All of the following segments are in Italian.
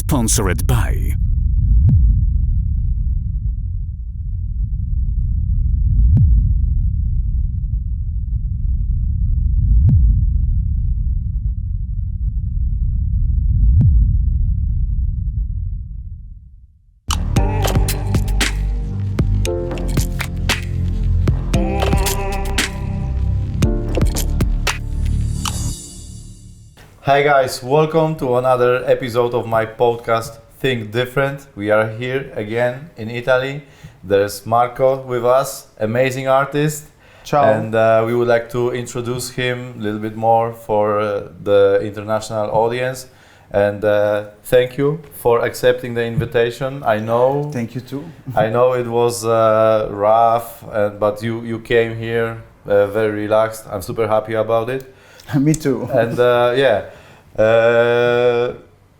Sponsored by Hi guys, welcome to another episode of my podcast Think Different. We are here again in Italy. There's Marco with us, amazing artist. Ciao. And we would like to introduce him a little bit more for the international audience. And thank you for accepting the invitation. I know. Thank you too. I know it was rough, but you came here very relaxed. I'm super happy about it. Me too. And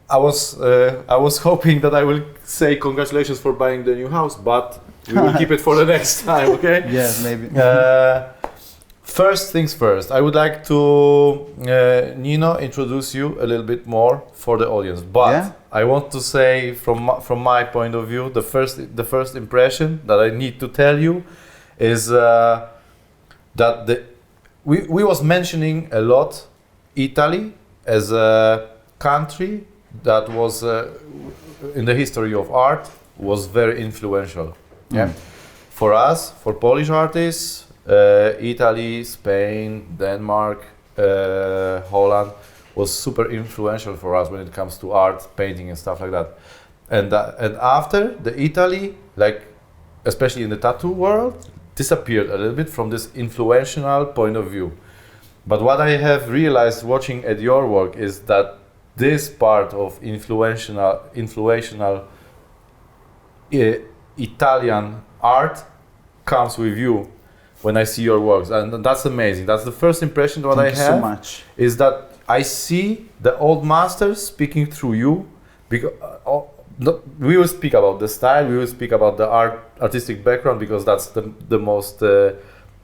I was hoping that I will say congratulations for buying the new house, but we will keep it for the next time, okay? Yes, maybe. First things first, I would like to Nino introduce you a little bit more for the audience, but Yeah? I want to say from my point of view, the first impression that I need to tell you is that we was mentioning a lot Italy as a country that was in the history of art was very influential. Yeah, for us, for Polish artists, Italy, Spain, Denmark, Holland was super influential for us when it comes to art, painting, and stuff like that. And after the Italy, like especially in the tattoo world, disappeared a little bit from this influential point of view. But what I have realized watching at your work is that this part of influential Italian art comes with you when I see your works, and that's amazing. That's the first impression that Thank I you have. so much. Is that I see the old masters speaking through you, because we will speak about the style, we will speak about the artistic background, because that's the most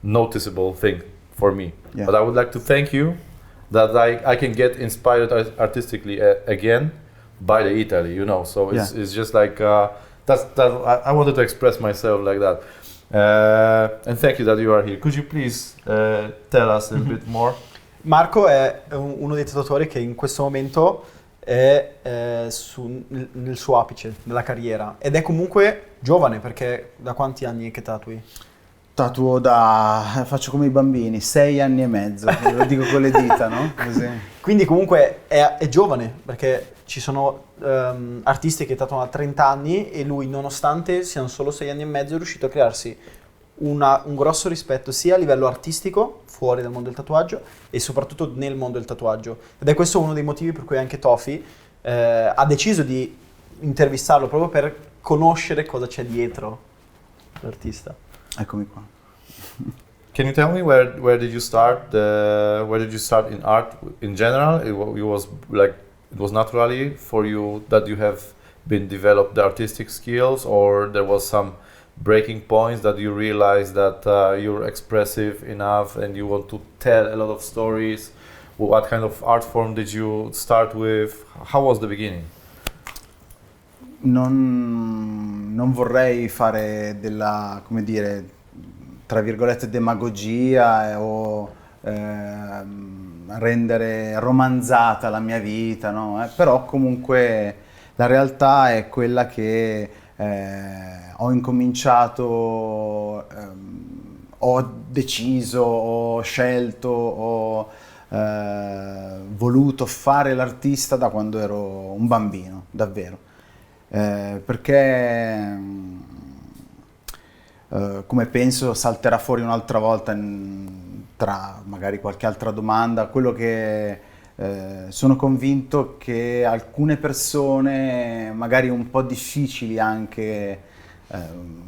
noticeable thing for me. Yeah. But I would like to thank you that I can get inspired artistically again by the Italy, you know. So it's just like I wanted to express myself like that. And thank you that you are here. Could you please tell us a little bit more? Marco è uno dei tatuatori che in questo momento è nel suo apice della carriera ed è comunque giovane, perché da quanti anni che tatui? Tatuo faccio come i bambini, 6 anni e mezzo, lo dico con le dita, no? Così. Quindi comunque è giovane, perché ci sono artisti che tatuano a 30 anni e lui, nonostante siano solo 6 anni e mezzo, è riuscito a crearsi un grosso rispetto sia a livello artistico, fuori dal mondo del tatuaggio, e soprattutto nel mondo del tatuaggio. Ed è questo uno dei motivi per cui anche Tofi ha deciso di intervistarlo, proprio per conoscere cosa c'è dietro l'artista. Eccomi qua. Can you tell me where did you start? Where did you start in art in general? It was naturally for you that you have been developed the artistic skills, or there was some breaking points that you realized that you're expressive enough and you want to tell a lot of stories? What kind of art form did you start with? How was the beginning? Non vorrei fare della, come dire, tra virgolette, demagogia o rendere romanzata la mia vita, no? Però comunque la realtà è quella che ho incominciato, ho deciso, ho scelto, ho voluto fare l'artista da quando ero un bambino, davvero. Perché come penso salterà fuori un'altra volta tra magari qualche altra domanda, quello che sono convinto che alcune persone magari un po' difficili anche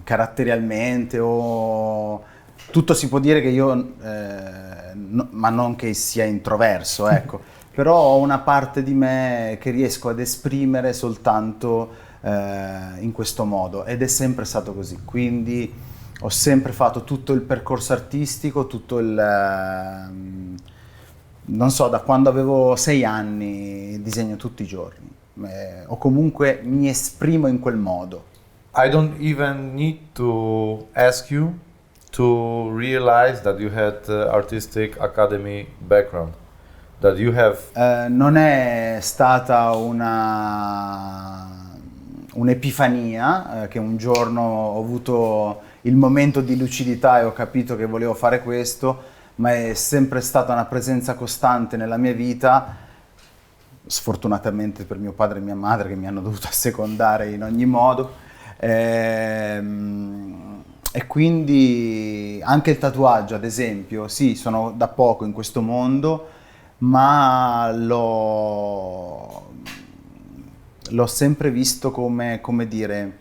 caratterialmente, o tutto si può dire che io ma non che sia introverso, ecco, però ho una parte di me che riesco ad esprimere soltanto in questo modo, ed è sempre stato così. Quindi ho sempre fatto tutto il percorso artistico, tutto il non so, da quando avevo 6 anni disegno tutti i giorni. o comunque mi esprimo in quel modo. I don't even need to ask you to realize that you had artistic academy background, that you have. Non è stata un'epifania, che un giorno ho avuto il momento di lucidità e ho capito che volevo fare questo, ma è sempre stata una presenza costante nella mia vita, sfortunatamente per mio padre e mia madre che mi hanno dovuto assecondare in ogni modo. E quindi anche il tatuaggio, ad esempio, sì, sono da poco in questo mondo, ma l'ho sempre visto come dire,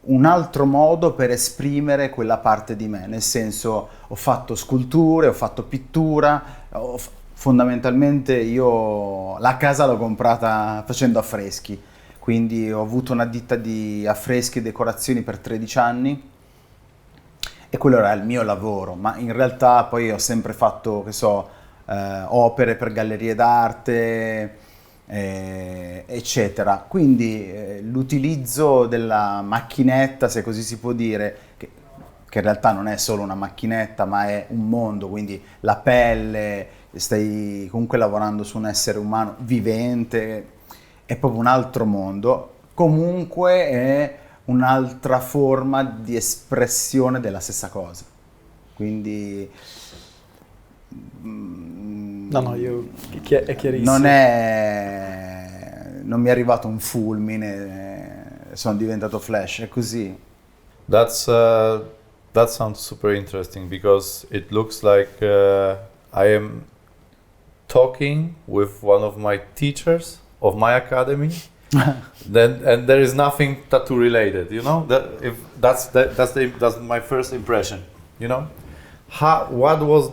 un altro modo per esprimere quella parte di me, nel senso, ho fatto sculture, ho fatto pittura, fondamentalmente io la casa l'ho comprata facendo affreschi, quindi ho avuto una ditta di affreschi e decorazioni per 13 anni e quello era il mio lavoro, ma in realtà poi ho sempre fatto, che so, opere per gallerie d'arte, eccetera. Quindi l'utilizzo della macchinetta, se così si può dire, che in realtà non è solo una macchinetta, ma è un mondo, quindi la pelle, stai comunque lavorando su un essere umano vivente, è proprio un altro mondo, comunque è un'altra forma di espressione della stessa cosa. Quindi No, è chiarissimo. Non mi è arrivato un fulmine, sono diventato Flash, è così. That sounds super interesting because it looks like I am talking with one of my teachers of my academy. And there is nothing tattoo related, you know. That's my first impression, you know. What was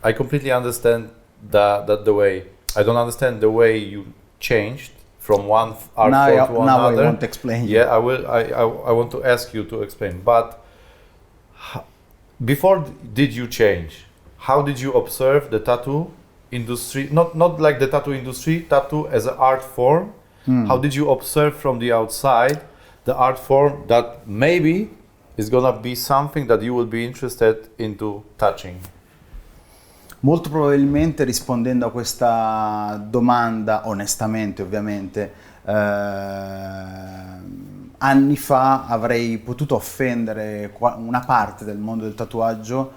I completely understand that the way. I don't understand the way you changed from one art form to another. Now I won't explain. Yeah, I will. I want to ask you to explain. But before did you change? How did you observe the tattoo industry? Not like the tattoo industry, tattoo as an art form. How did you observe from the outside the art form that maybe is gonna be something that you will be interested into touching? Molto probabilmente, rispondendo a questa domanda, onestamente ovviamente, anni fa avrei potuto offendere una parte del mondo del tatuaggio,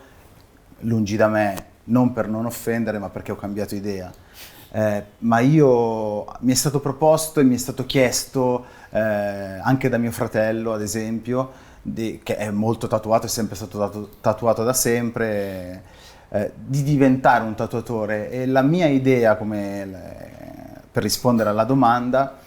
lungi da me, non per non offendere, ma perché ho cambiato idea. Ma mi è stato proposto e mi è stato chiesto anche da mio fratello, ad esempio, che è molto tatuato, è sempre stato tatuato da sempre, di diventare un tatuatore. E la mia idea, per rispondere alla domanda,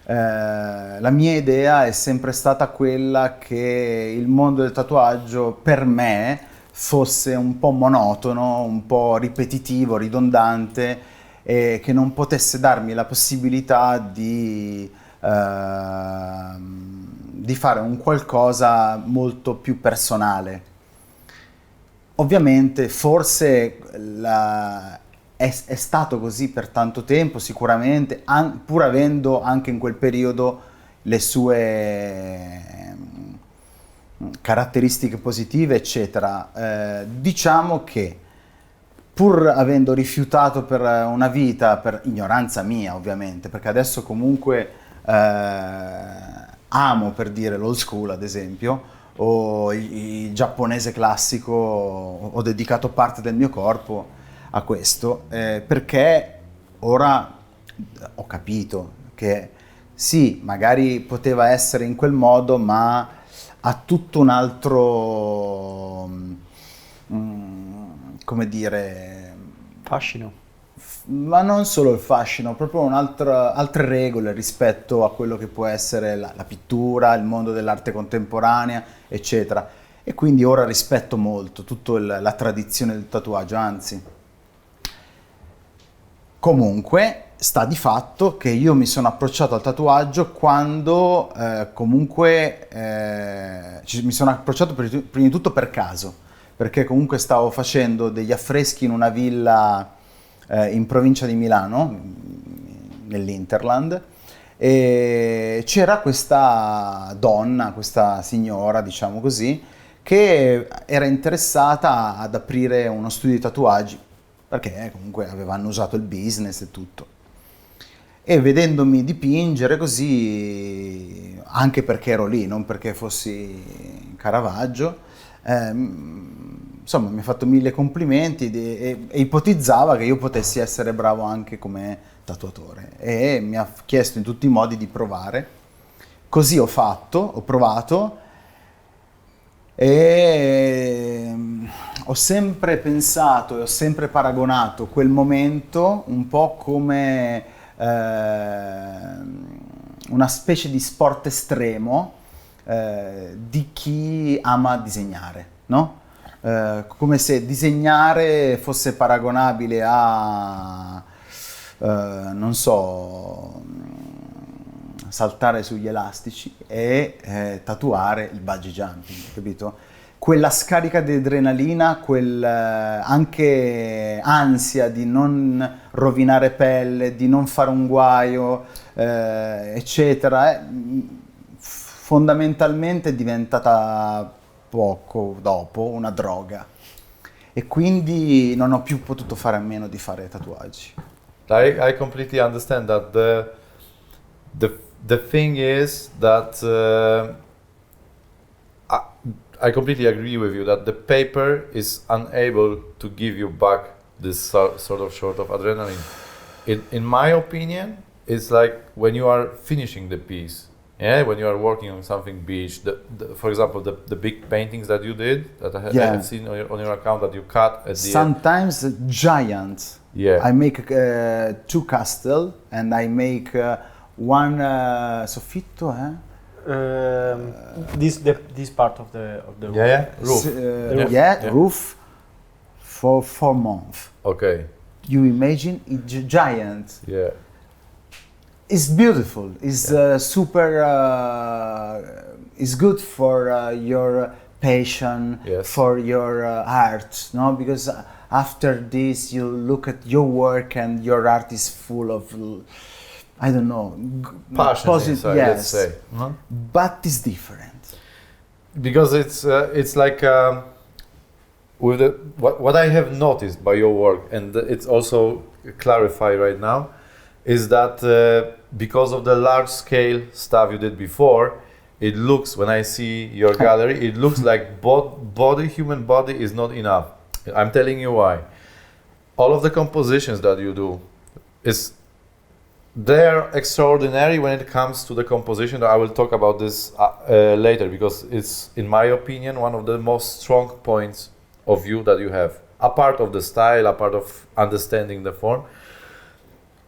la mia idea è sempre stata quella che il mondo del tatuaggio per me fosse un po' monotono, un po' ripetitivo, ridondante, e che non potesse darmi la possibilità di fare un qualcosa molto più personale. Ovviamente forse è stato così per tanto tempo, sicuramente, pur avendo anche in quel periodo le sue caratteristiche positive, eccetera. Diciamo che pur avendo rifiutato per una vita, per ignoranza mia ovviamente, perché adesso comunque amo, per dire, l'old school ad esempio, o il giapponese classico, ho dedicato parte del mio corpo a questo, perché ora ho capito che sì, magari poteva essere in quel modo, ma ha tutto un altro... come dire, fascino, ma non solo il fascino, proprio altre regole rispetto a quello che può essere la pittura, il mondo dell'arte contemporanea, eccetera. E quindi ora rispetto molto tutta la tradizione del tatuaggio, anzi. Comunque sta di fatto che io mi sono approcciato al tatuaggio quando mi sono approcciato prima di tutto per caso, perché comunque stavo facendo degli affreschi in una villa in provincia di Milano, nell'Interland, e c'era questa donna, questa signora, diciamo così, che era interessata ad aprire uno studio di tatuaggi, perché comunque avevano usato il business e tutto. E vedendomi dipingere così, anche perché ero lì, non perché fossi Caravaggio, insomma mi ha fatto 1000 complimenti e ipotizzava che io potessi essere bravo anche come tatuatore e mi ha chiesto in tutti i modi di provare. Così ho fatto, ho provato e ho sempre pensato e ho sempre paragonato quel momento un po' come una specie di sport estremo di chi ama disegnare, no? Come se disegnare fosse paragonabile a, non so, saltare sugli elastici e tatuare il bungee jumping, capito? Quella scarica di adrenalina, anche ansia di non rovinare pelle, di non fare un guaio, eccetera, fondamentalmente è diventata poco dopo una droga e quindi non ho più potuto fare a meno di fare tatuaggi. I completely understand that the thing is that I completely agree with you that the paper is unable to give you back this sort of shot of adrenaline. In my opinion, it's like when you are finishing the piece, yeah, when you are working on something beach. For example, the big paintings that you did that I have seen on your account that you cut at the sometimes end. Giant. Yeah. I make 2 castle and I make one soffitto. This part of the roof. Roof. Roof for 4 months. Okay. You imagine it's giant. Yeah. It's beautiful. It's super. It's good for your passion, Yes. for your art, no? Because after this, you look at your work and your art is full of, I don't know, Passion inside, yes, let's say. Uh-huh. but it's different. Because it's like with what I have noticed by your work, and it's also clarified right now, is that because of the large scale stuff you did before, it looks, when I see your gallery, it looks like human body is not enough. I'm telling you why. All of the compositions that you do they're extraordinary when it comes to the composition. I will talk about this later, because it's, in my opinion, one of the most strong points of you that you have. A part of the style, a part of understanding the form.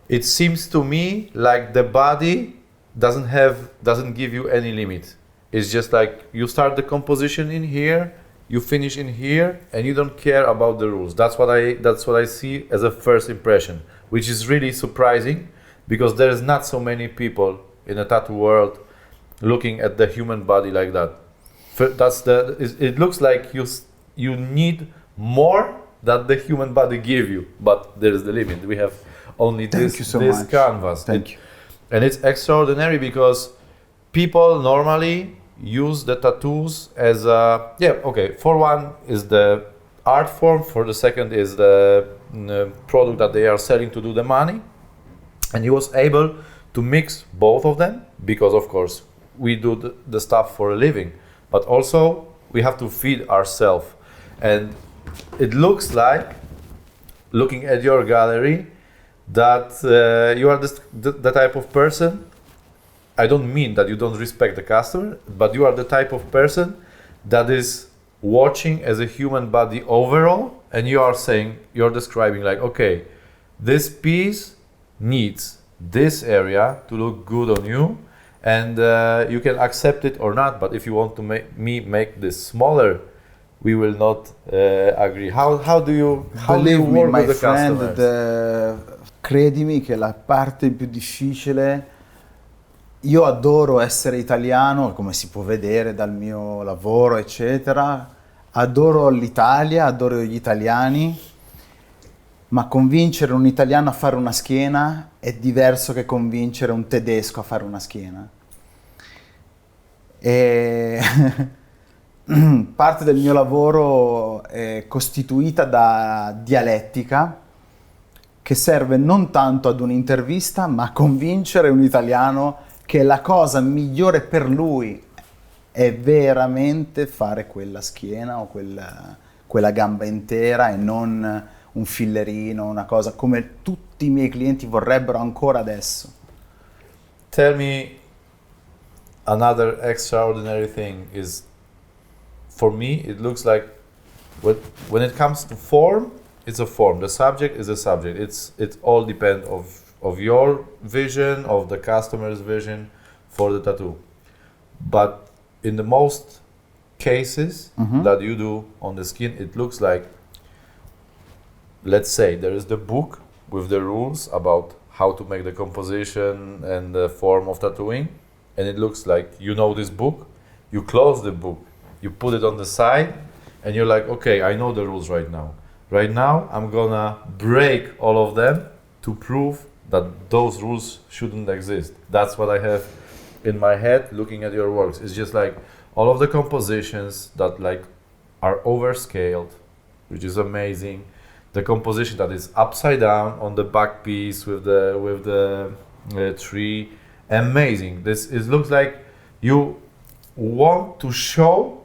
It seems to me like the body doesn't give you any limit. It's just like you start the composition in here, you finish in here, and you don't care about the rules. That's what I see as a first impression, which is really surprising, because there's not so many people in the tattoo world looking at the human body like that. It looks like you need more than the human body give you, but there's the limit. We have only this canvas. Thank you. And it's extraordinary because people normally use the tattoos as for one is the art form, for the second is the product that they are selling to do the money. And he was able to mix both of them, because of course we do the stuff for a living, but also we have to feed ourselves. And it looks like, looking at your gallery, that you are the type of person, I don't mean that you don't respect the customer, but you are the type of person that is watching as a human body overall, and you're describing like, okay, this piece needs this area to look good on you, and you can accept it or not, but if you want to make this smaller, we will not agree. How do you work with the customers? Credimi che la parte più difficile, io adoro essere italiano, come si può vedere dal mio lavoro, eccetera, adoro l'Italia, adoro gli italiani, ma convincere un italiano a fare una schiena è diverso che convincere un tedesco a fare una schiena. E parte del mio lavoro è costituita da dialettica, che serve non tanto ad un'intervista, ma a convincere un italiano che la cosa migliore per lui è veramente fare quella schiena o quella gamba intera e non un fillerino, una cosa come tutti i miei clienti vorrebbero ancora adesso. Tell me another extraordinary thing is, for me, it looks like when it comes to form, it's a form. The subject is a subject. It all depends of your vision, of the customer's vision for the tattoo. But in the most cases that you do on the skin, it looks like, let's say there is the book with the rules about how to make the composition and the form of tattooing, and it looks like you know this book, you close the book, you put it on the side, and you're like, okay, I know the rules right now. Right now, I'm gonna break all of them to prove that those rules shouldn't exist. That's what I have in my head looking at your works. It's just like all of the compositions that like are overscaled, which is amazing. The composition that is upside down on the back piece with the tree, amazing. This it looks like you want to show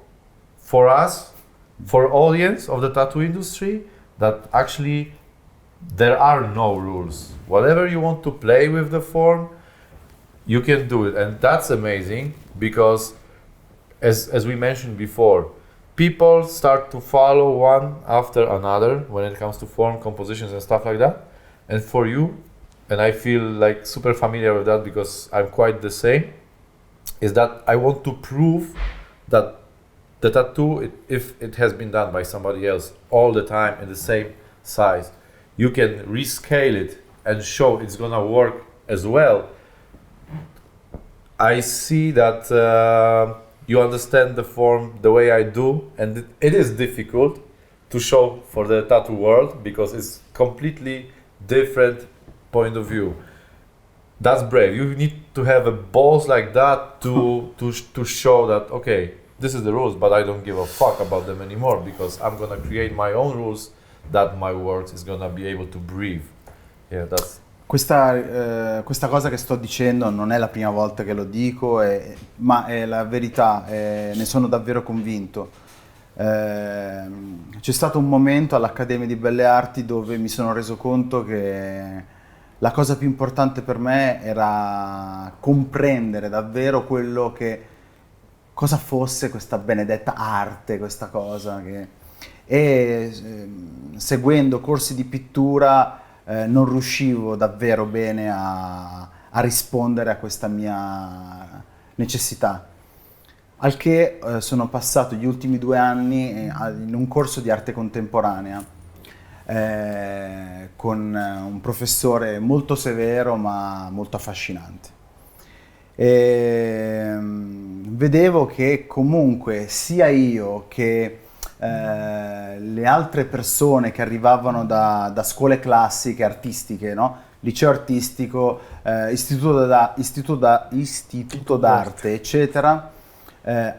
for us, for audience of the tattoo industry, that actually there are no rules. Whatever you want to play with the form, you can do it, and that's amazing because, as we mentioned before, people start to follow one after another when it comes to form, compositions, and stuff like that. And for you, and I feel like super familiar with that because I'm quite the same, is that I want to prove that the tattoo, if it has been done by somebody else all the time in the same size, you can rescale it and show it's gonna work as well. I see that you understand the form the way I do, and it is difficult to show for the tattoo world because it's completely different point of view. That's brave. You need to have a balls like that to show that, okay, this is the rules, but I don't give a fuck about them anymore because I'm gonna create my own rules that my work is gonna be able to breathe. Yeah, that's. Questa cosa che sto dicendo non è la prima volta che lo dico, ma è la verità, ne sono davvero convinto. C'è stato un momento all'Accademia di Belle Arti dove mi sono reso conto che la cosa più importante per me era comprendere davvero cosa fosse questa benedetta arte, questa cosa seguendo corsi di pittura non riuscivo davvero bene a rispondere a questa mia necessità. Al che sono passato gli ultimi 2 anni in un corso di arte contemporanea con un professore molto severo ma molto affascinante. Vedevo che comunque sia io che le altre persone che arrivavano da scuole classiche, artistiche, no? Liceo artistico, istituto d'arte, eccetera, non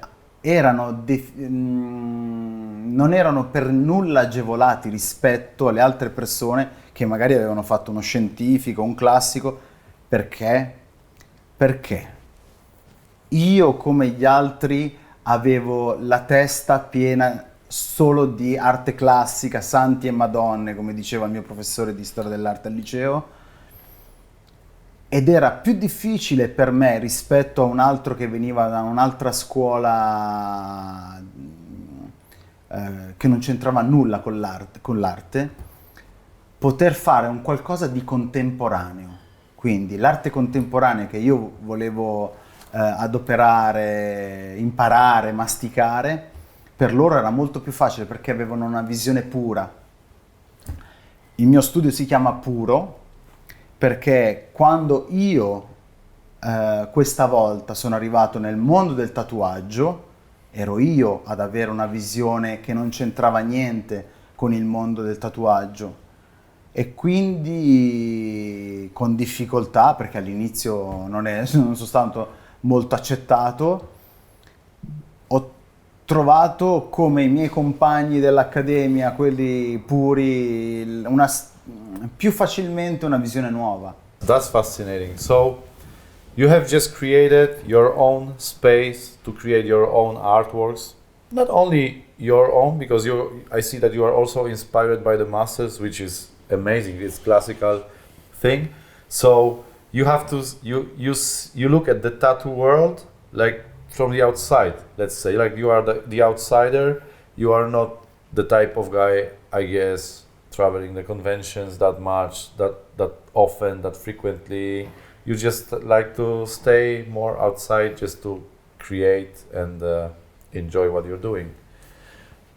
erano per nulla agevolati rispetto alle altre persone che magari avevano fatto uno scientifico, un classico. Perché? Perché io, come gli altri, avevo la testa piena solo di arte classica, santi e madonne, come diceva il mio professore di storia dell'arte al liceo, ed era più difficile per me rispetto a un altro che veniva da un'altra scuola che non c'entrava nulla con l'arte, poter fare un qualcosa di contemporaneo. Quindi l'arte contemporanea che io volevo adoperare, imparare, masticare, per loro era molto più facile perché avevano una visione pura. Il mio studio si chiama Puro perché quando io questa volta sono arrivato nel mondo del tatuaggio, ero io ad avere una visione che non c'entrava niente con il mondo del tatuaggio. e quindi con difficoltà, perché all'inizio non sono stato molto accettato, ho trovato come i miei compagni dell'accademia, quelli puri, più facilmente una visione nuova. That's fascinating. So, you have just created your own space to create your own artworks. Not only your own, because I see that you are also inspired by the masters, which is amazing. It's classical thing. So you have to you look at the tattoo world like from the outside. Let's say like you are the outsider. You are not the type of guy, I guess, traveling the conventions that much, that often, that frequently. You just like to stay more outside, just to create and enjoy what you're doing.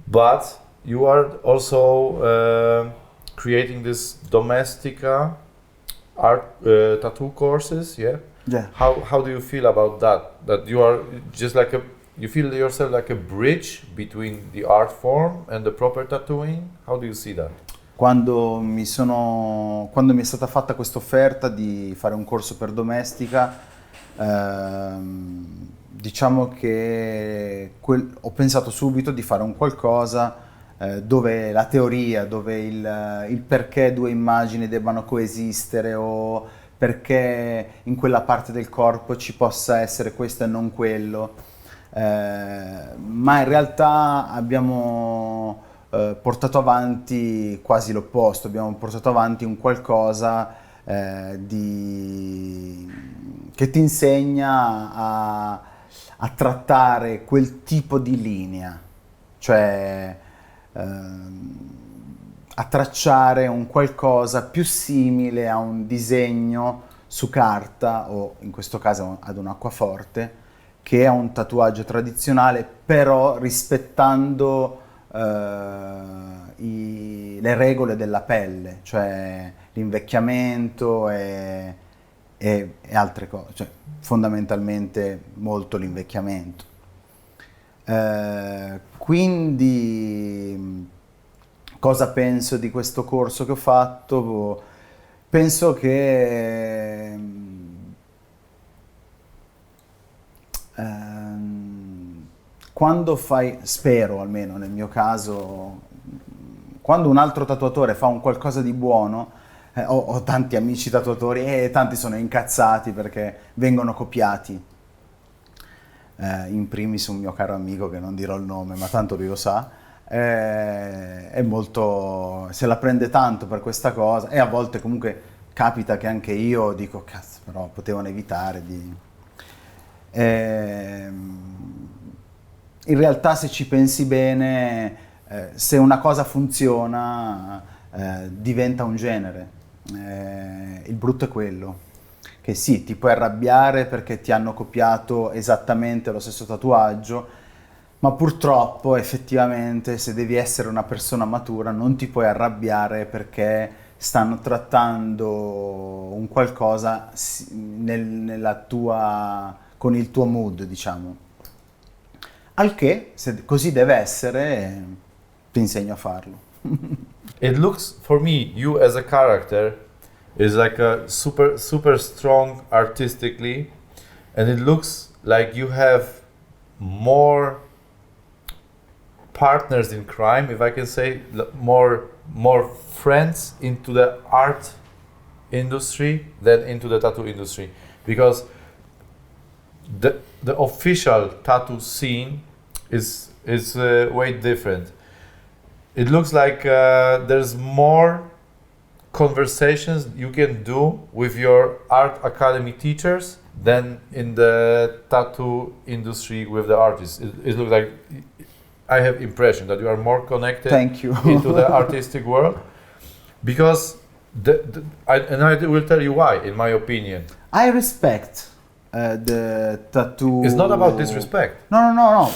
But you are also creating this domestica art tattoo courses, yeah? Yeah. How do you feel about that? That you are just like you feel yourself like a bridge between the art form and the proper tattooing? How do you see that? Quando mi è stata fatta questa offerta di fare un corso per domestica, diciamo che ho pensato subito di fare un qualcosa dove la teoria, dove il perché due immagini debbano coesistere o perché in quella parte del corpo ci possa essere questo e non quello, ma in realtà abbiamo portato avanti quasi l'opposto, abbiamo portato avanti un qualcosa che ti insegna a trattare quel tipo di linea, cioè a tracciare un qualcosa più simile a un disegno su carta o in questo caso ad un acquaforte che a un tatuaggio tradizionale, però rispettando le regole della pelle, cioè l'invecchiamento e altre cose, cioè fondamentalmente molto l'invecchiamento. Quindi cosa penso di questo corso che ho fatto? Penso che quando spero almeno nel mio caso, quando un altro tatuatore fa un qualcosa di buono, ho tanti amici tatuatori e tanti sono incazzati perché vengono copiati. In primis un mio caro amico che non dirò il nome, ma tanto lui lo sa, è molto, se la prende tanto per questa cosa e a volte comunque capita che anche io dico cazzo, però potevano evitare di... in realtà se ci pensi bene, se una cosa funziona diventa un genere. Il brutto è quello, che sì, ti puoi arrabbiare perché ti hanno copiato esattamente lo stesso tatuaggio, ma purtroppo effettivamente se devi essere una persona matura non ti puoi arrabbiare perché stanno trattando un qualcosa con il tuo mood, diciamo. Al che, se così deve essere, ti insegno a farlo. It looks, for me, you as a character is like a super strong artistically, and it looks like you have more partners in crime, if I can say, more friends into the art industry than into the tattoo industry, because the official tattoo scene is way different. It looks like there's more conversations you can do with your art academy teachers than in the tattoo industry with the artists. It looks like I have impression that you are more connected Thank you. into the artistic world, because and I will tell you why, in my opinion. I respect the tattoo. It's not about disrespect. No.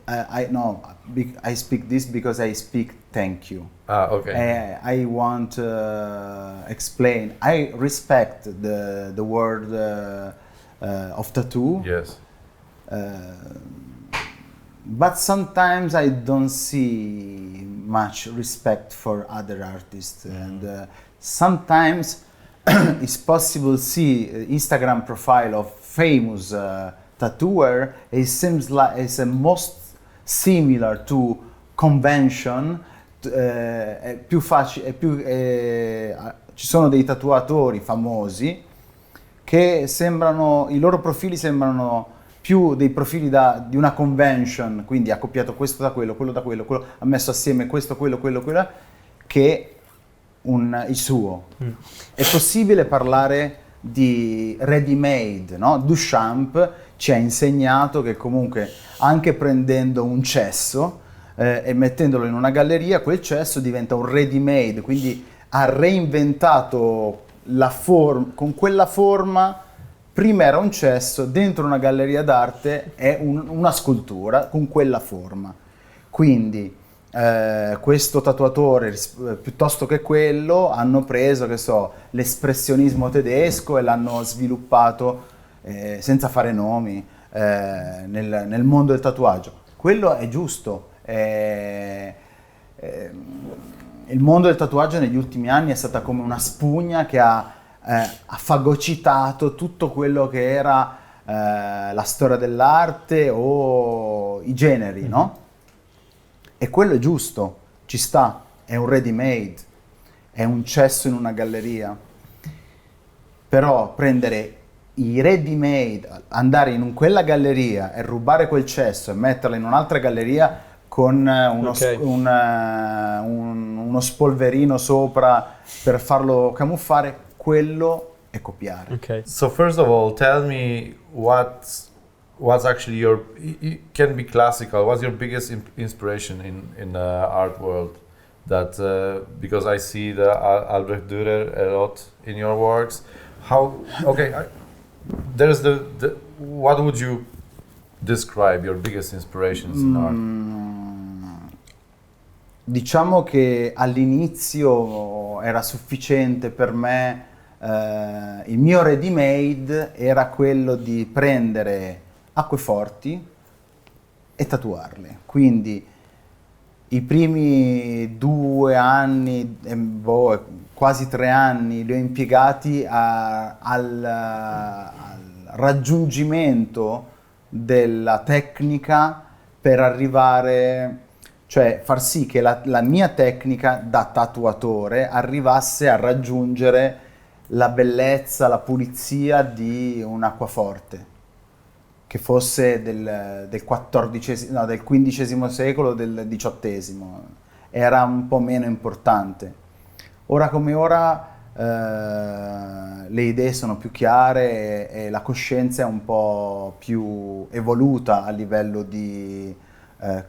I speak this because I speak thank you. Ah, okay. I want to explain. I respect the word of tattoo. Yes. But sometimes I don't see much respect for other artists, and sometimes it's possible to see Instagram profile of famous tattooer. It seems like it's most similar to convention. È più facile, ci sono dei tatuatori famosi che sembrano, i loro profili sembrano più dei profili di una convention, quindi ha copiato questo da quello, quello da quello, ha messo assieme questo, quello, che il suo. È possibile parlare di ready made, no? Duchamp ci ha insegnato che comunque anche prendendo un cesso e mettendolo in una galleria, quel cesso diventa un ready made, quindi ha reinventato la forma, con quella forma. Prima era un cesso, dentro una galleria d'arte è una scultura con quella forma. Quindi questo tatuatore piuttosto che quello hanno preso, che so, l'espressionismo tedesco e l'hanno sviluppato senza fare nomi nel mondo del tatuaggio. Quello è giusto. Il mondo del tatuaggio negli ultimi anni è stata come una spugna che ha fagocitato tutto quello che era la storia dell'arte o i generi, no? E quello è giusto, ci sta, è un ready made, è un cesso in una galleria. Però prendere i ready made, andare in quella galleria e rubare quel cesso e metterlo in un'altra galleria con uno spolverino sopra per farlo camuffare, quello è copiare. Okay. So first of all, tell me what's actually it can be classical. What's your biggest inspiration in the art world? That because I see the Albrecht Dürer a lot in your works. There's what would you describe your biggest inspirations in art? Diciamo che all'inizio era sufficiente per me, il mio ready made era quello di prendere acqueforti e tatuarle. Quindi i primi 2 anni, quasi 3 anni li ho impiegati al raggiungimento della tecnica per arrivare, cioè far sì che la mia tecnica da tatuatore arrivasse a raggiungere la bellezza, la pulizia di un acquaforte, che fosse del XV secolo o del XVIII. Era un po' meno importante. Ora come ora le idee sono più chiare e la coscienza è un po' più evoluta a livello di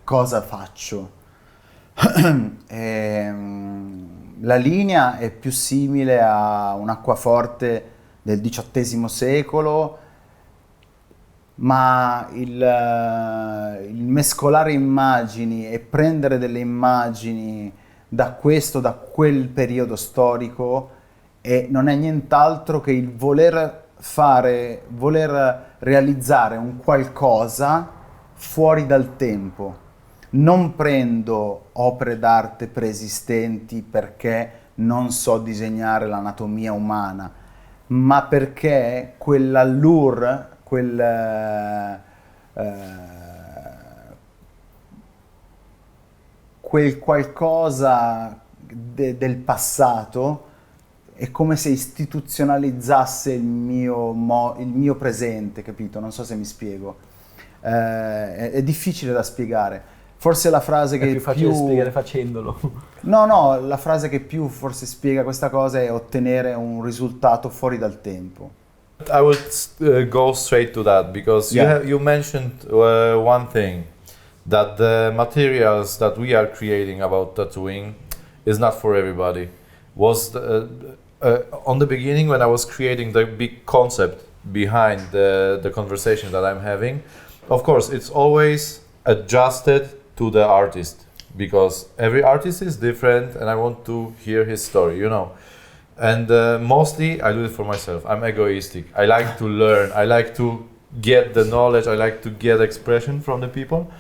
cosa faccio. La linea è più simile a un acquaforte del XVIII secolo, ma il mescolare immagini e prendere delle immagini da quel periodo storico non è nient'altro che il voler realizzare un qualcosa fuori dal tempo. Non prendo opere d'arte preesistenti perché non so disegnare l'anatomia umana, ma perché quell'allure, quel qualcosa del passato è come se istituzionalizzasse il mio presente, capito? Non so se mi spiego. È difficile da spiegare. Forse la frase che è più facile spiegare facendolo. No, la frase che più forse spiega questa cosa è ottenere un risultato fuori dal tempo. I will go straight to that because you mentioned one thing, that the materials that we are creating about tattooing is not for everybody. On the beginning, when I was creating the big concept behind the conversation that I'm having, of course it's always adjusted to the artist, because every artist is different and I want to hear his story, you know. And mostly I do it for myself. I'm egoistic. I like to learn. I like to get the knowledge. I like to get expression from the people.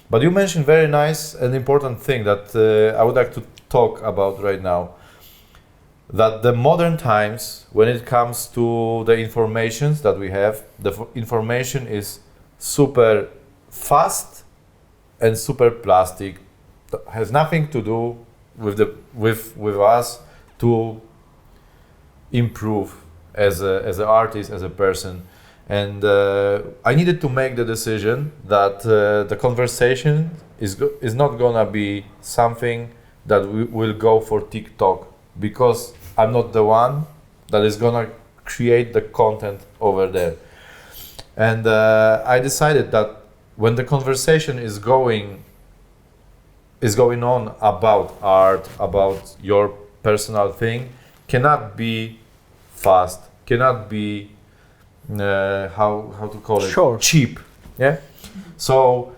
But you mentioned very nice and important thing that I would like to talk about right now. that the modern times, when it comes to the informations that we have, information is super fast and super plastic. Has nothing to do with with us to improve as an artist, as a person. And I needed to make the decision that the conversation is not gonna be something that will go for TikTok, because I'm not the one that is gonna create the content over there. And I decided that when the conversation is going on about art, about your personal thing, cannot be fast, cannot be how to call it, Sure. cheap. Yeah. So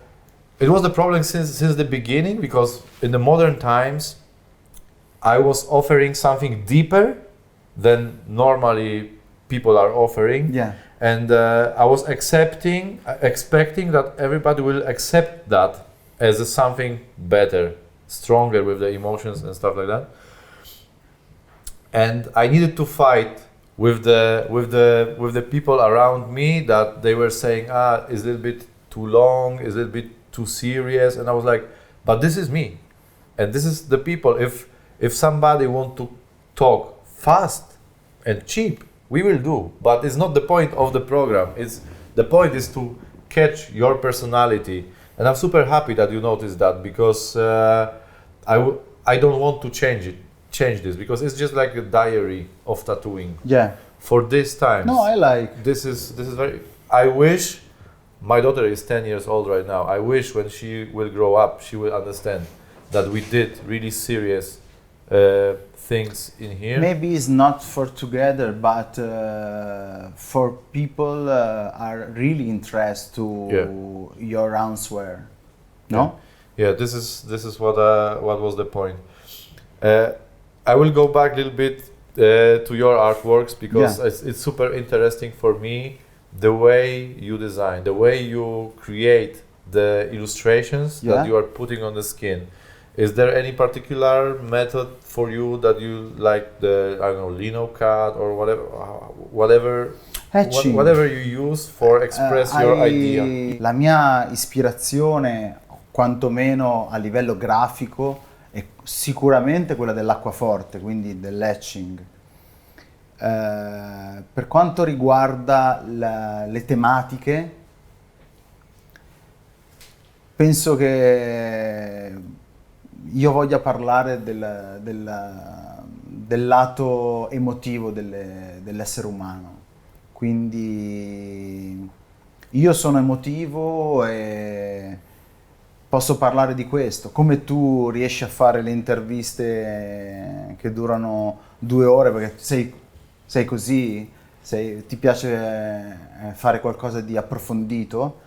it was the problem since the beginning, because in the modern times I was offering something deeper than normally people are offering. Yeah. And I was expecting that everybody will accept that as something better, stronger with the emotions and stuff like that. And I needed to fight with the people around me, that they were saying, is a little bit too long, is a little bit too serious. And I was like, but this is me, and this is the people. If somebody want to talk fast and cheap, we will do, but it's not the point of the program. The point is to catch your personality. And I'm super happy that you noticed that, because I don't want to change this, because it's just like a diary of tattooing Yeah. for this time. No, I like. This is very. I wish my daughter is 10 years old right now. I wish when she will grow up, she will understand that we did really serious things in here. Maybe it's not for together, but for people are really interested to your answer. No? Yeah, this is what was the point. I will go back a little bit to your artworks, because it's super interesting for me, the way you design, the way you create the illustrations that you are putting on the skin. Is there any particular method for you that you like, the, I don't know, lino cut or whatever you use for express your idea? La mia ispirazione, quantomeno a livello grafico, è sicuramente quella dell'acquaforte, quindi dell'etching. Per quanto riguarda le tematiche, penso che io voglia parlare del lato emotivo dell'essere umano. Quindi io sono emotivo e posso parlare di questo. Come tu riesci a fare le interviste che durano 2 ore perché sei così, ti piace fare qualcosa di approfondito,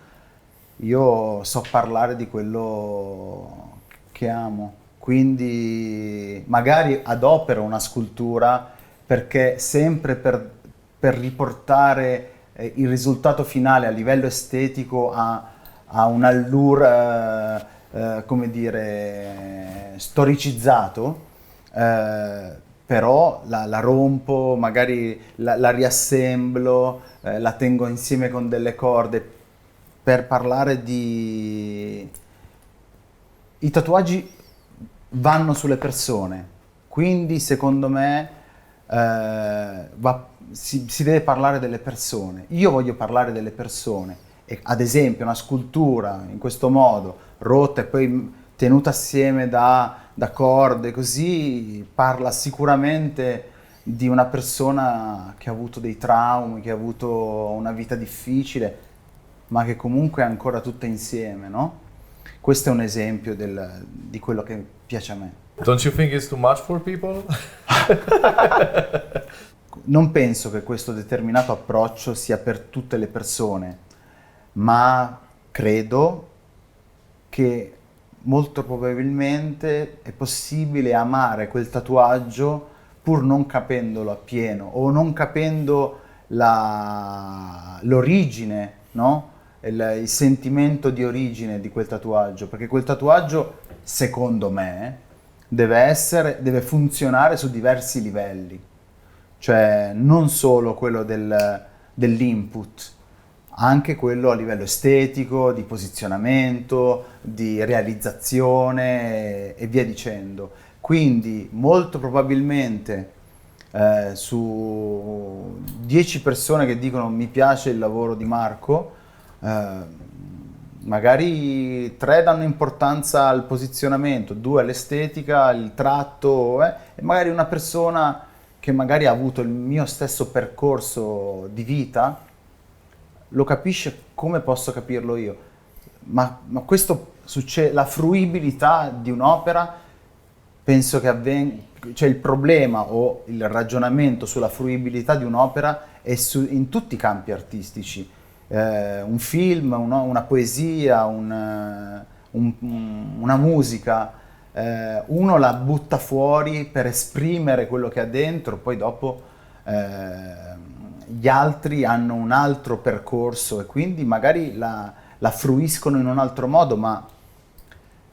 io so parlare di quello che amo. Quindi magari adopero una scultura perché sempre per riportare il risultato finale a livello estetico a un allure, come dire, storicizzato, però la rompo, magari la riassemblo, la tengo insieme con delle corde per parlare di... I tatuaggi vanno sulle persone, quindi secondo me si deve parlare delle persone. Io voglio parlare delle persone, e ad esempio una scultura in questo modo, rotta e poi tenuta assieme da corde, così parla sicuramente di una persona che ha avuto dei traumi, che ha avuto una vita difficile, ma che comunque è ancora tutta insieme, no? Questo è un esempio di quello che piace a me. Don't you think it's too much for people? Non penso che questo determinato approccio sia per tutte le persone, ma credo che molto probabilmente è possibile amare quel tatuaggio pur non capendolo appieno o non capendo l'origine, no? Il sentimento di origine di quel tatuaggio, perché quel tatuaggio, secondo me, deve funzionare su diversi livelli, cioè non solo quello dell'input, anche quello a livello estetico, di posizionamento, di realizzazione e via dicendo. Quindi molto probabilmente su 10 persone che dicono mi piace il lavoro di Marco, magari 3 danno importanza al posizionamento, 2 all'estetica, il tratto, e magari una persona che magari ha avuto il mio stesso percorso di vita lo capisce come posso capirlo io. Ma questo succede, la fruibilità di un'opera penso che cioè il problema o il ragionamento sulla fruibilità di un'opera è in tutti i campi artistici. Un film, una poesia, una musica, uno la butta fuori per esprimere quello che ha dentro, poi dopo gli altri hanno un altro percorso e quindi magari la fruiscono in un altro modo, ma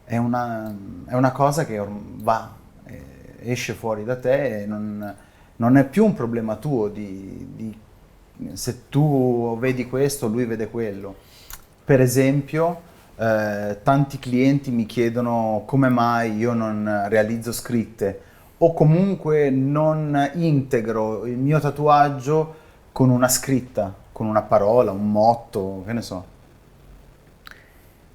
è una cosa che va, esce fuori da te e non è più un problema tuo se tu vedi questo, lui vede quello. Per esempio, tanti clienti mi chiedono come mai io non realizzo scritte o comunque non integro il mio tatuaggio con una scritta, con una parola, un motto, che ne so.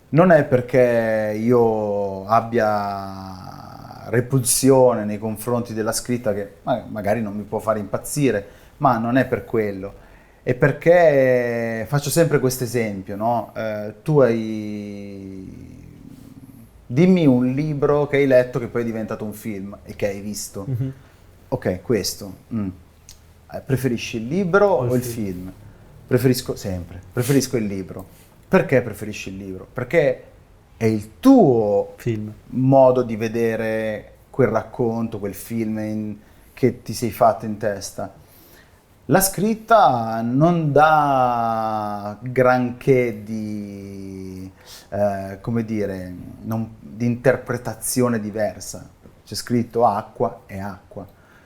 Non è perché io abbia repulsione nei confronti della scritta, che magari non mi può fare impazzire, ma non è per quello. È perché faccio sempre questo esempio, no? Dimmi un libro che hai letto che poi è diventato un film e che hai visto. Mhm. Ok, questo. Preferisci il libro o il film? Preferisco il libro. Perché preferisci il libro? Perché è il tuo Film. modo di vedere quel racconto, quel film che ti sei fatto in testa. La scritta non dà granché di, come dire, di interpretazione diversa. C'è scritto acqua è acqua,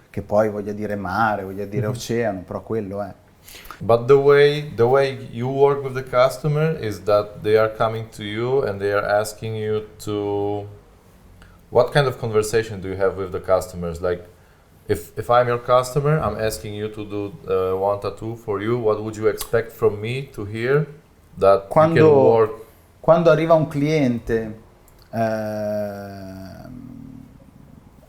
che poi voglia dire mare, voglia dire oceano, però quello è. But the way you work with the customer is that they are coming to you and they are asking you to. What kind of conversation do you have with the customers? Like, if I'm your customer, I'm asking you to do one tattoo for you. What would you expect from me to hear that you can work? Quando arriva un cliente,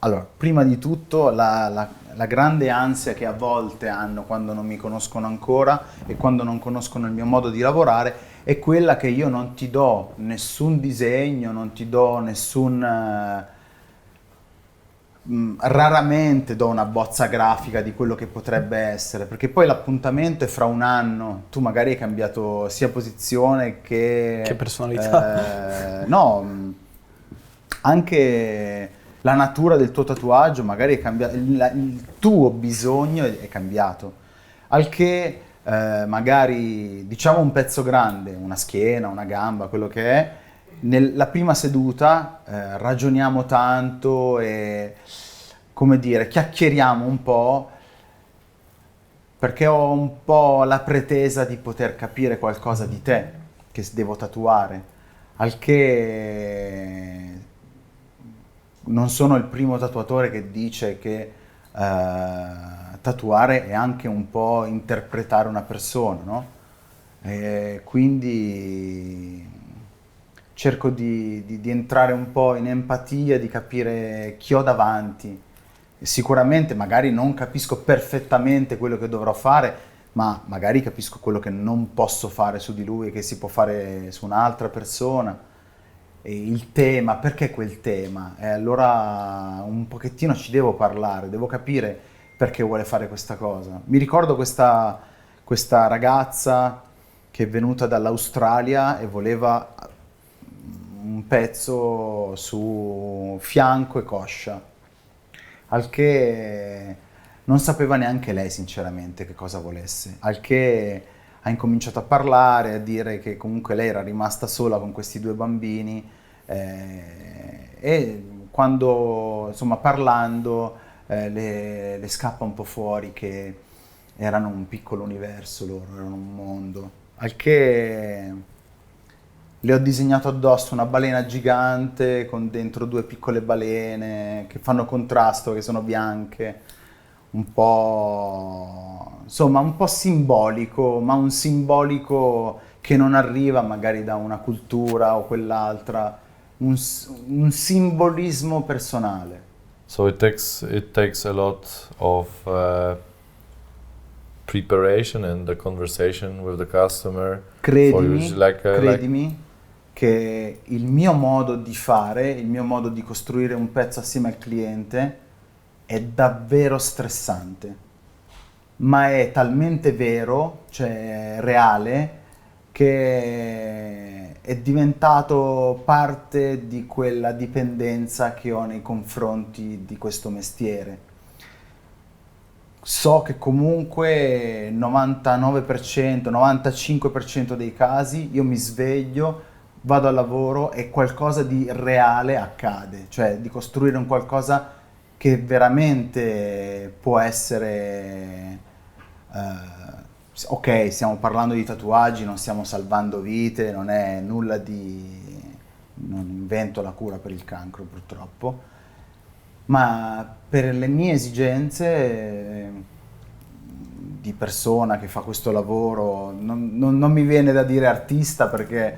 allora, prima di tutto la grande ansia che a volte hanno quando non mi conoscono ancora e quando non conoscono il mio modo di lavorare è quella che io non ti do nessun disegno, non ti do raramente do una bozza grafica di quello che potrebbe essere, perché poi l'appuntamento è fra un anno, tu magari hai cambiato sia posizione che personalità. no, anche la natura del tuo tatuaggio magari è cambiato, il tuo bisogno è cambiato, al che magari diciamo un pezzo grande, una schiena, una gamba, quello che è, nella prima seduta ragioniamo tanto e, come dire, chiacchieriamo un po', perché ho un po' la pretesa di poter capire qualcosa di te che devo tatuare, al che non sono il primo tatuatore che dice che tatuare è anche un po' interpretare una persona, no? E quindi cerco di entrare un po' in empatia, di capire chi ho davanti. Sicuramente magari non capisco perfettamente quello che dovrò fare, ma magari capisco quello che non posso fare su di lui e che si può fare su un'altra persona. E il tema, perché quel tema? E allora un pochettino ci devo parlare, devo capire perché vuole fare questa cosa. Mi ricordo questa ragazza che è venuta dall'Australia e voleva un pezzo su fianco e coscia, al che non sapeva neanche lei sinceramente che cosa volesse, al che ha incominciato a parlare, a dire che comunque lei era rimasta sola con questi 2 bambini e quando insomma parlando le scappa un po' fuori che erano un piccolo universo loro, erano un mondo, al che le ho disegnato addosso una balena gigante con dentro due piccole balene che fanno contrasto, che sono bianche, un po', insomma, un po' simbolico, ma un simbolico che non arriva magari da una cultura o quell'altra, un simbolismo personale. So it takes a lot of preparation and the conversation with the customer. Credimi, Like, credimi che il mio modo di fare, il mio modo di costruire un pezzo assieme al cliente è davvero stressante, ma è talmente vero, cioè reale, che è diventato parte di quella dipendenza che ho nei confronti di questo mestiere. So che comunque 99%, 95% dei casi io mi sveglio, vado al lavoro e qualcosa di reale accade, cioè di costruire un qualcosa che veramente può essere... ok, stiamo parlando di tatuaggi, non stiamo salvando vite, non è nulla di... non invento la cura per il cancro purtroppo, ma per le mie esigenze di persona che fa questo lavoro, non mi viene da dire artista perché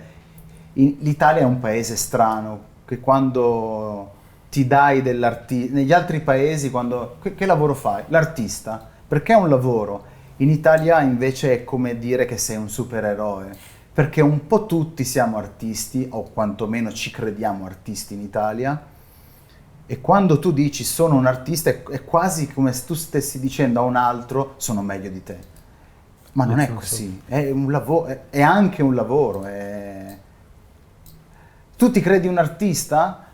l'Italia è un paese strano, che quando ti dai dell'artista, negli altri paesi quando, che lavoro fai? L'artista, perché è un lavoro. In Italia invece è come dire che sei un supereroe, perché un po' tutti siamo artisti, o quantomeno ci crediamo artisti in Italia, e quando tu dici sono un artista è quasi come se tu stessi dicendo a un altro sono meglio di te. Ma non è così, è un lavoro, è anche un lavoro. Tu ti credi un artista?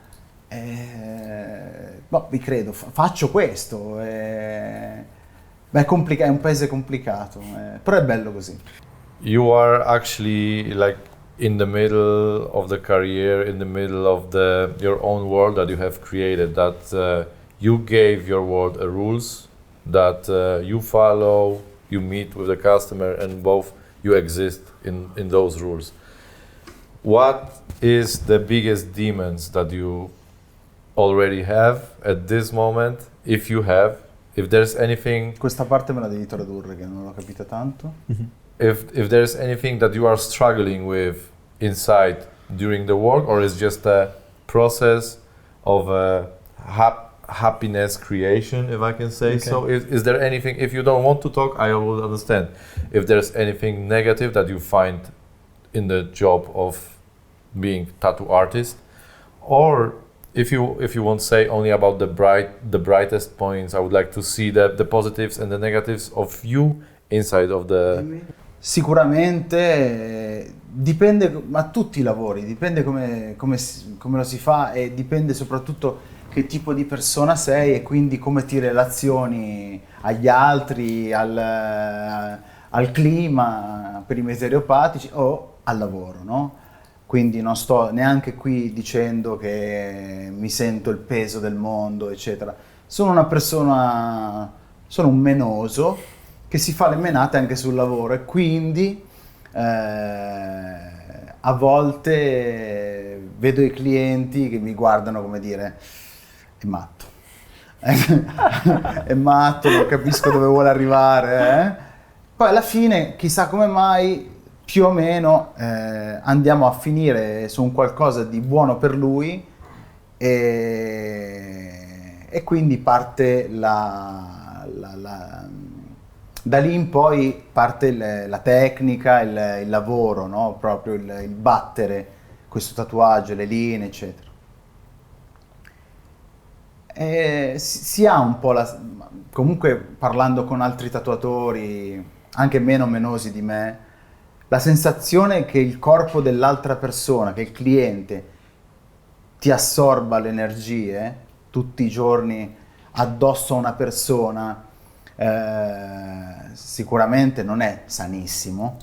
Boh, vi credo, faccio questo. Beh, è un paese complicato, però è bello così. You are actually like in the middle of the career, in the middle of your own world that you have created, that you gave your world rules that you follow, you meet with the customer, and both you exist in those rules. What is the biggest demons that you already have at this moment, if you have, if there's anything... Questa parte me la devi tradurre, che non l'ho capita tanto. If there's anything that you are struggling with inside during the work, or is just a process of happiness creation, if I can say Okay. so. Is there anything, if you don't want to talk, I will understand. If there's anything negative that you find in the job of being tattoo artist, or if you won't say only about the brightest points, I would like to see the positives and the negatives of you inside of the... Sicuramente dipende, ma tutti i lavori, dipende come lo si fa e dipende soprattutto che tipo di persona sei e quindi come ti relazioni agli altri, al clima, per i meteoropatici o al lavoro, no? Quindi non sto neanche qui dicendo che mi sento il peso del mondo, eccetera. Sono una persona, sono un menoso che si fa le menate anche sul lavoro e quindi a volte vedo i clienti che mi guardano come dire è matto, è matto, non capisco dove vuole arrivare. Poi alla fine, chissà come mai, più o meno andiamo a finire su un qualcosa di buono per lui e quindi parte da lì in poi parte la tecnica, il lavoro, no? Proprio il battere questo tatuaggio, le linee, eccetera. Si ha un po' comunque parlando con altri tatuatori, anche meno menosi di me, la sensazione che il corpo dell'altra persona, che il cliente ti assorba le energie tutti i giorni addosso a una persona, sicuramente non è sanissimo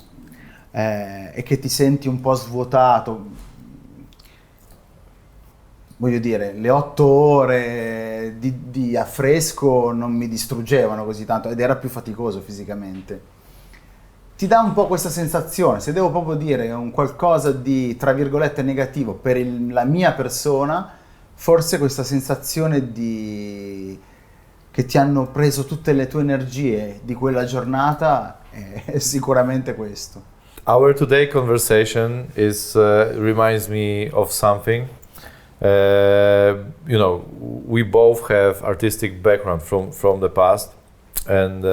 e che ti senti un po' svuotato. voglio dire, le 8 ore di affresco non mi distruggevano così tanto ed era più faticoso fisicamente. Ti dà un po' questa sensazione, se devo proprio dire un qualcosa di, tra virgolette, negativo per la mia persona, forse questa sensazione di che ti hanno preso tutte le tue energie di quella giornata è sicuramente questo. Our today conversation reminds me of something. We both have artistic background from the past, and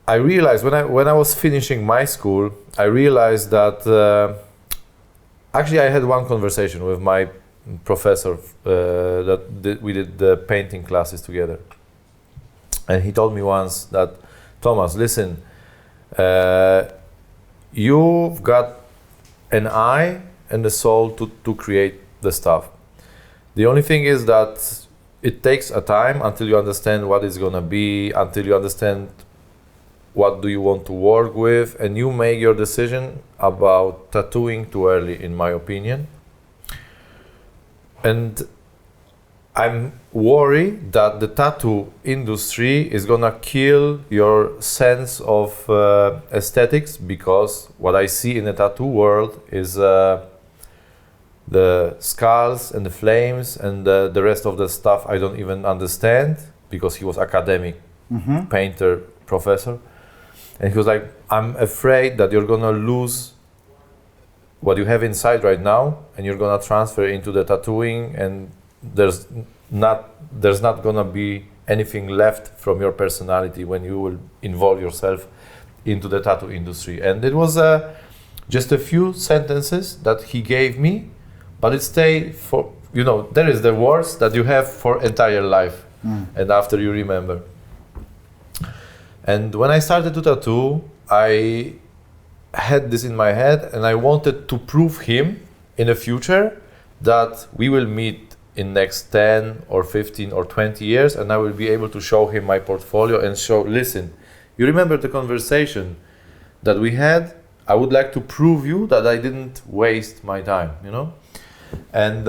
I realized when I was finishing my school, I realized that actually I had one conversation with my professor we did the painting classes together, and he told me once that, Thomas, listen, you've got an eye and a soul to create the stuff. The only thing is that it takes a time until you understand what it's gonna be, until you understand what do you want to work with, and you make your decision about tattooing too early, in my opinion. And I'm worried that the tattoo industry is gonna kill your sense of aesthetics, because what I see in the tattoo world is the skulls and the flames and the rest of the stuff I don't even understand, because he was academic painter, professor. And he was like, I'm afraid that you're gonna lose what you have inside right now, and you're gonna transfer into the tattooing, and there's not gonna be anything left from your personality when you will involve yourself into the tattoo industry. And it was just a few sentences that he gave me, but it stayed for, there is the words that you have for entire life, and after you remember. And when I started to tattoo, I had this in my head, and I wanted to prove him in the future that we will meet in next 10 or 15 or 20 years, and I will be able to show him my portfolio and show, listen, you remember the conversation that we had? I would like to prove you that I didn't waste my time, And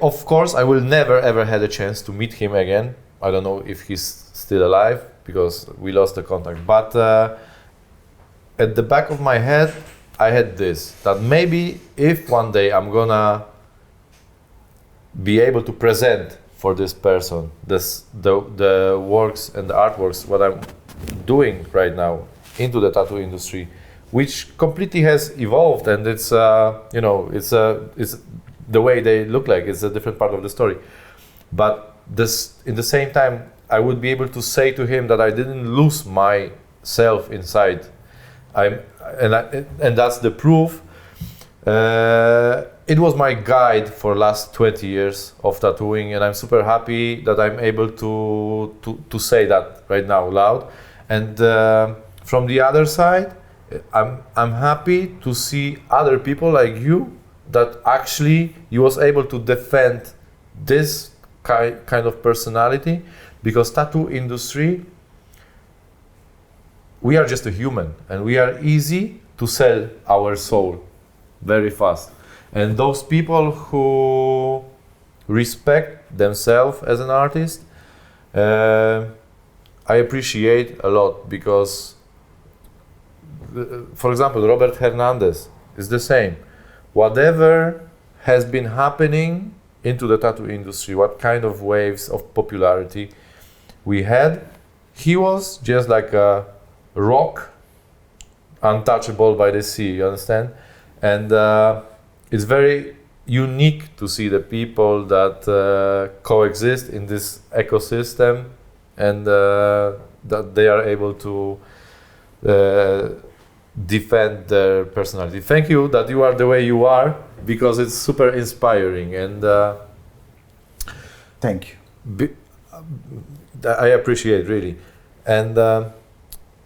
of course, I will never ever had a chance to meet him again. I don't know if he's still alive, because we lost the contact. But at the back of my head, I had this, that maybe if one day I'm gonna be able to present for this person the works and the artworks, what I'm doing right now into the tattoo industry, which completely has evolved, and it's it's the way they look like. It's a different part of the story. But this, in the same time, I would be able to say to him that I didn't lose myself inside. And that's the proof. It was my guide for last 20 years of tattooing, and I'm super happy that I'm able to say that right now loud. And from the other side, I'm happy to see other people like you that actually you was able to defend this kind of personality, because tattoo industry, we are just a human, and we are easy to sell our soul very fast. And those people who respect themselves as an artist, I appreciate a lot, because, for example, Robert Hernandez is the same. Whatever has been happening into the tattoo industry, what kind of waves of popularity we had, he was just like a rock, untouchable by the sea, you understand? And it's very unique to see the people that coexist in this ecosystem, and that they are able to defend their personality. Thank you that you are the way you are, because it's super inspiring, and thank you. I appreciate, really. And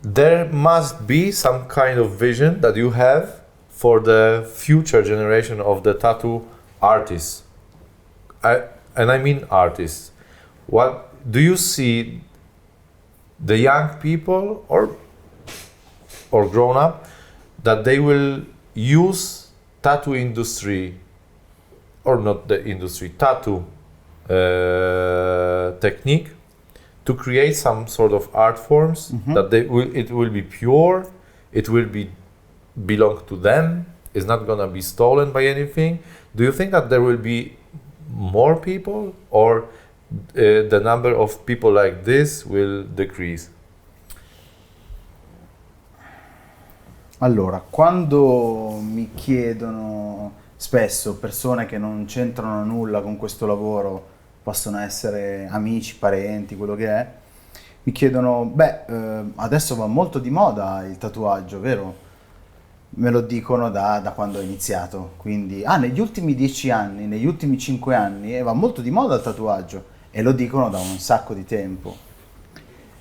there must be some kind of vision that you have for the future generation of the tattoo artists. I mean artists. What do you see the young people or grown up, that they will use tattoo industry, or not the industry, tattoo technique to create some sort of art forms that it will be pure, it will be belong to them, it's not gonna be stolen by anything. Do you think that there will be more people, or the number of people like this will decrease? Allora, quando mi chiedono spesso persone che non c'entrano nulla con questo lavoro, possono essere amici, parenti, quello che è, mi chiedono, adesso va molto di moda il tatuaggio, vero? Me lo dicono da quando ho iniziato, quindi negli ultimi 10 anni, negli ultimi 5 anni va molto di moda il tatuaggio, e lo dicono da un sacco di tempo.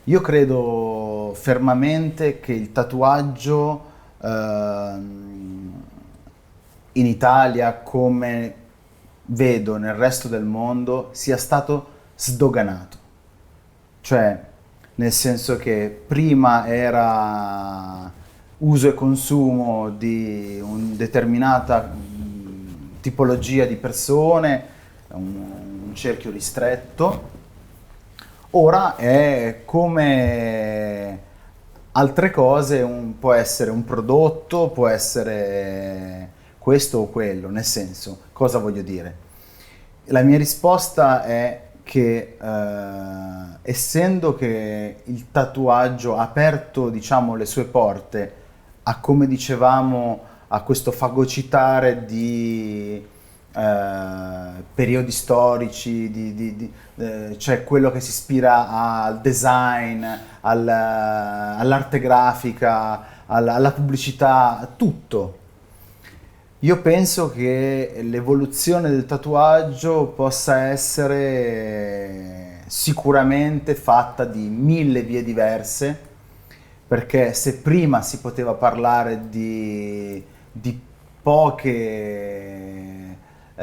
Io credo fermamente che il tatuaggio in Italia, come vedo nel resto del mondo, sia stato sdoganato. Cioè, nel senso che prima era uso e consumo di una determinata tipologia di persone, un cerchio ristretto. Ora è come altre cose, può essere un prodotto, può essere questo o quello, nel senso, cosa voglio dire? La mia risposta è che essendo che il tatuaggio ha aperto, diciamo, le sue porte a, come dicevamo, a questo fagocitare di periodi storici, cioè quello che si ispira al design, all'arte grafica, alla pubblicità, tutto. Io penso che l'evoluzione del tatuaggio possa essere sicuramente fatta di 1000 vie diverse, perché se prima si poteva parlare di poche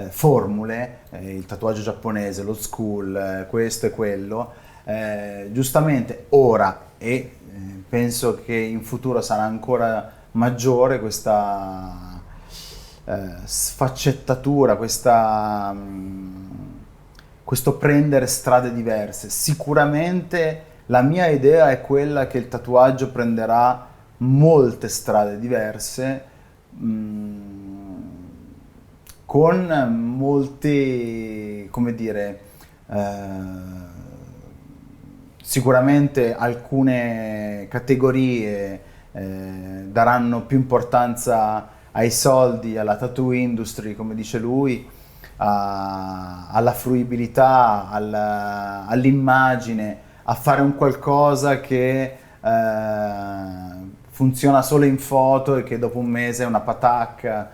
formule, il tatuaggio giapponese, l'old school, questo e quello, giustamente ora, e penso che in futuro sarà ancora maggiore questa sfaccettatura, questo prendere strade diverse. Sicuramente la mia idea è quella che il tatuaggio prenderà molte strade diverse, con molti, come dire, sicuramente alcune categorie daranno più importanza ai soldi, alla tattoo industry, come dice lui, alla fruibilità, all'immagine, a fare un qualcosa che funziona solo in foto e che dopo un mese è una patacca,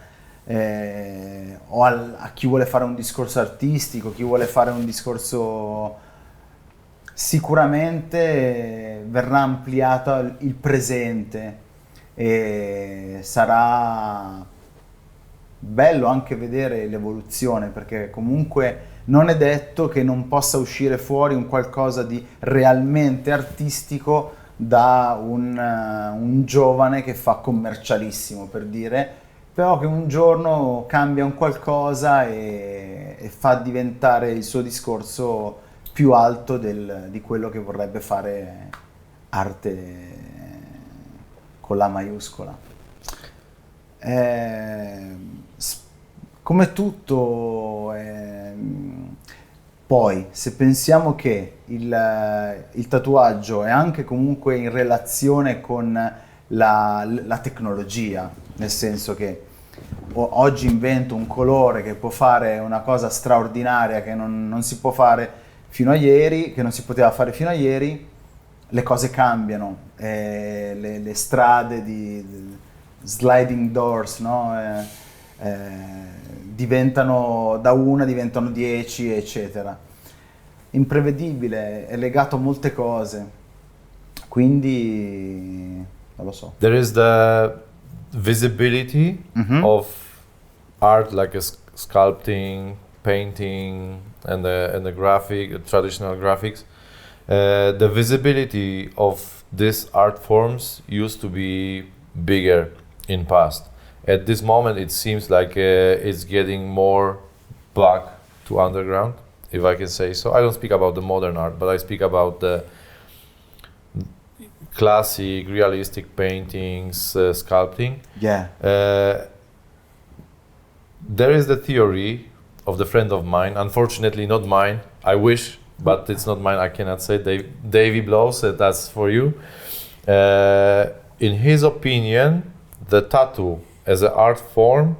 o a chi vuole fare un discorso artistico, chi vuole fare un discorso. Sicuramente verrà ampliato il presente e sarà bello anche vedere l'evoluzione, perché comunque non è detto che non possa uscire fuori un qualcosa di realmente artistico da un giovane che fa commercialissimo, per dire, però che un giorno cambia un qualcosa e fa diventare il suo discorso più alto di quello che vorrebbe fare arte con la maiuscola. Come tutto, poi se pensiamo che il tatuaggio è anche comunque in relazione con la tecnologia, nel senso che oggi invento un colore che può fare una cosa straordinaria che non si può fare fino a ieri, che non si poteva fare fino a ieri, le cose cambiano, le strade di sliding doors, no? Diventano da una, diventano 10, eccetera. Imprevedibile, è legato a molte cose, quindi non lo so. There is the visibility of art, like sculpting, painting, and the traditional graphics. The visibility of these art forms used to be bigger in past, At this moment, it seems like it's getting more back to underground, if I can say so. I don't speak about the modern art, but I speak about the classic, realistic paintings, sculpting. Yeah. There is the theory of the friend of mine, unfortunately not mine, I wish, but it's not mine, I cannot say. Davy Blows, that's for you. In his opinion, the tattoo as an art form,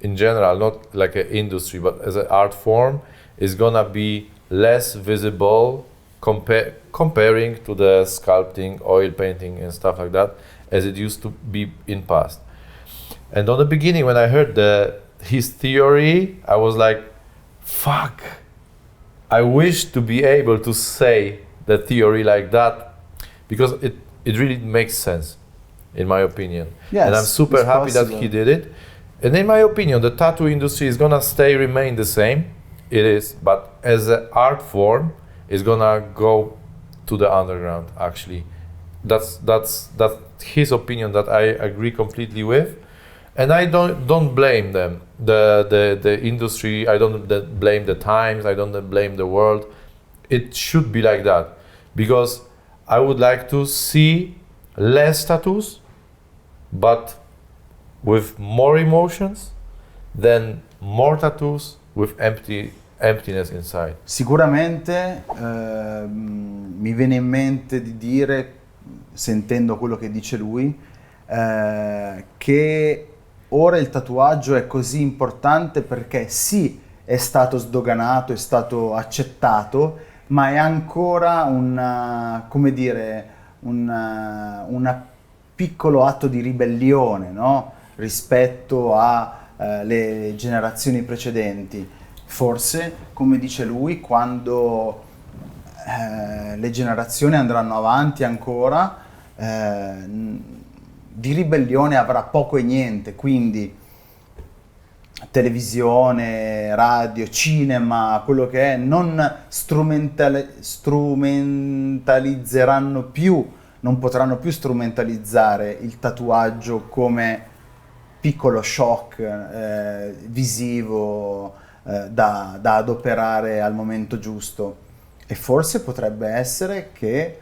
in general, not like an industry, but as an art form, is gonna be less visible comparing to the sculpting, oil painting and stuff like that, as it used to be in past. And on the beginning, when I heard his theory, I was like, fuck, I wish to be able to say the theory like that, because it really makes sense, in my opinion. Yes, and I'm super it's happy possible. that he did it. And in my opinion, the tattoo industry is gonna remain the same. It is, but as an art form, it's gonna go to the underground. Actually, that's his opinion that I agree completely with, and I don't blame them. The industry. I don't blame the times. I don't blame the world. It should be like that, because I would like to see less tattoos, but with more emotions, than more tattoos with emptiness inside. Sicuramente mi viene in mente di dire, sentendo quello che dice lui, che ora il tatuaggio è così importante perché sì, è stato sdoganato, è stato accettato, ma è ancora un piccolo atto di ribellione, no? Rispetto alle generazioni precedenti. Forse, come dice lui, quando le generazioni andranno avanti ancora, di ribellione avrà poco e niente, quindi televisione, radio, cinema, quello che è, non strumentalizzeranno più, non potranno più strumentalizzare il tatuaggio come piccolo shock visivo da adoperare al momento giusto. E forse potrebbe essere che,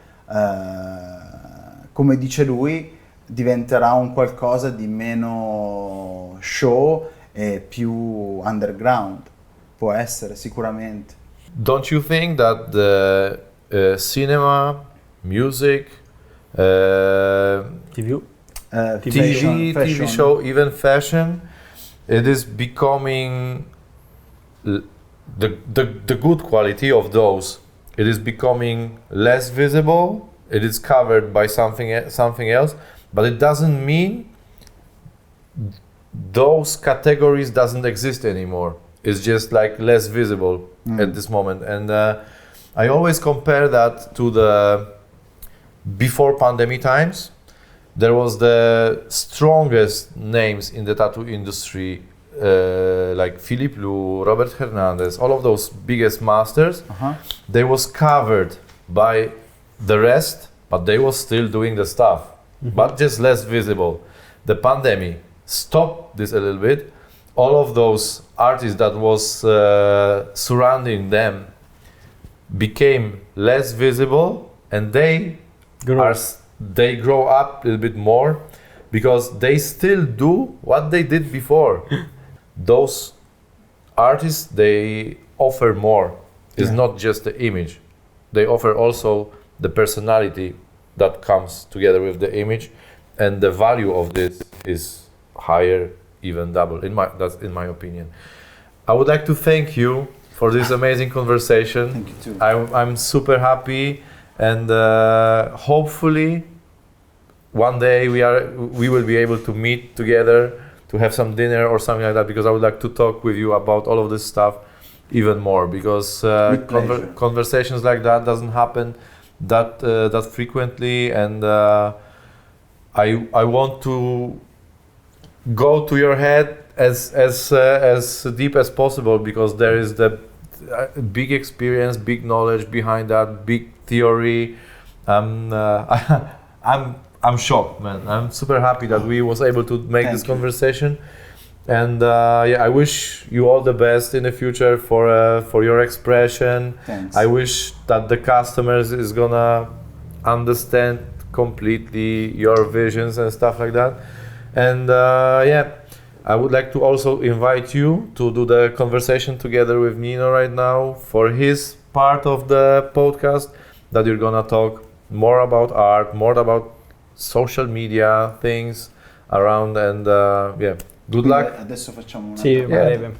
come dice lui, diventerà un qualcosa di meno show e più underground. Può essere, sicuramente. Don't you think that the cinema, music, TV? TV show, even fashion, it is becoming the good quality of those. It is becoming less visible. It is covered by something else, but it doesn't mean those categories doesn't exist anymore. It's just like less visible at this moment. And I always compare that to the before pandemic times. There was the strongest names in the tattoo industry, like Philippe Lou, Robert Hernandez, all of those biggest masters. They was covered by the rest, but they was still doing the stuff, but just less visible. The pandemic stopped this a little bit. All of those artists that was surrounding them became less visible, and they grow up a little bit more, because they still do what they did before. Those artists, they offer more. It's not just the image. They offer also the personality that comes together with the image, and the value of this is higher, even double. That's in my opinion. I would like to thank you for this amazing conversation. Thank you too. I'm super happy, and hopefully one day we will be able to meet together to have some dinner or something like that, because I would like to talk with you about all of this stuff even more, because conversations like that doesn't happen that frequently, and I want to go to your head as deep as possible, because there is the big experience, big knowledge behind that, big theory. I'm I'm shocked, man. I'm super happy that we was able to make Thank this you. conversation, and yeah, I wish you all the best in the future for your expression. Thanks. I wish that the customers is gonna understand completely your visions and stuff like that, and yeah, I would like to also invite you to do the conversation together with Nino right now for his part of the podcast, that you're gonna talk more about art, more about social media things around, and yeah, good luck. Adesso facciamo una Sì, Yeah. breve.